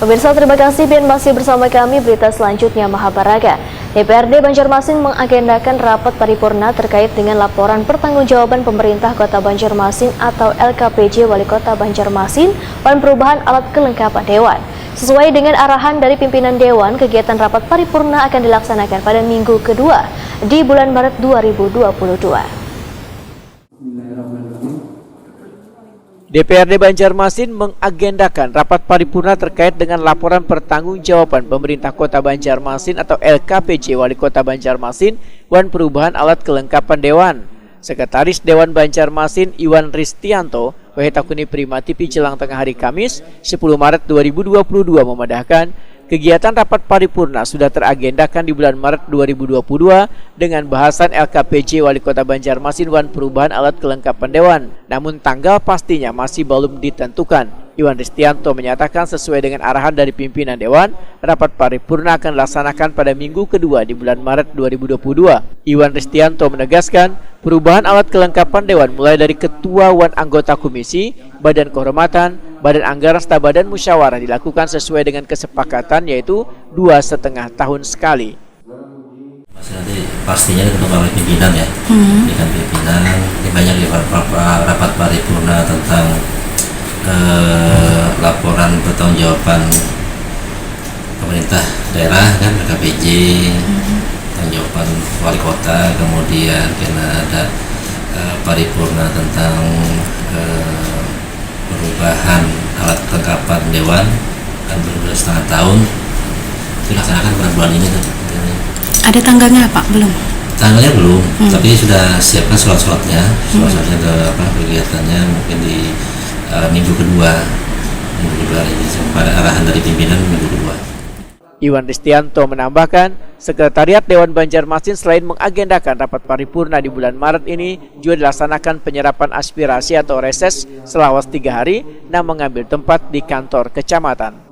Pemirsa, terima kasih dan masih bersama kami berita selanjutnya Mahabharata. DPRD Banjarmasin mengagendakan rapat paripurna terkait dengan laporan pertanggungjawaban pemerintah Kota Banjarmasin atau LKPJ Wali Kota Banjarmasin dan perubahan alat kelengkapan Dewan. Sesuai dengan arahan dari pimpinan Dewan, kegiatan rapat paripurna akan dilaksanakan pada minggu kedua di bulan Maret 2022. DPRD Banjarmasin mengagendakan rapat paripurna terkait dengan laporan pertanggungjawaban pemerintah Kota Banjarmasin atau LKPJ Wali Kota Banjarmasin dan perubahan alat kelengkapan Dewan. Sekretaris Dewan Banjarmasin Iwan Ristianto Wahetakuni Prima TV jelang tengah hari Kamis 10 Maret 2022 memadahkan kegiatan rapat paripurna sudah teragendakan di bulan Maret 2022 dengan bahasan LKPJ Wali Kota Banjarmasin dan perubahan alat kelengkapan Dewan. Namun tanggal pastinya masih belum ditentukan. Iwan Ristianto menyatakan sesuai dengan arahan dari pimpinan Dewan, rapat paripurna akan dilaksanakan pada minggu kedua di bulan Maret 2022. Iwan Ristianto menegaskan perubahan alat kelengkapan Dewan mulai dari ketua wan anggota komisi, badan kehormatan, badan anggaran serta badan musyawarah dilakukan sesuai dengan kesepakatan yaitu 2,5 tahun sekali. Nanti pastinya ditentukan oleh pimpinan ya, dengan pimpinan. Ini banyak di rapat paripurna tentang laporan pertanggungjawaban pemerintah daerah kan, LKPJ, pertanggungjawaban wali kota, kemudian karena ada paripurna tentang perubahan alat kelengkapan Dewan kan ber2,5 tahun dilaksanakan pada bulan ini. Ada tanggalnya Pak? Belum? Tanggalnya belum, tapi sudah siapkan surat-suratnya kegiatannya mungkin di minggu kedua ini pada arahan dari pimpinan minggu kedua. Iwan Ristianto menambahkan, Sekretariat Dewan Banjarmasin selain mengagendakan rapat paripurna di bulan Maret ini juga dilaksanakan penyerapan aspirasi atau reses selama 3 hari yang mengambil tempat di kantor kecamatan.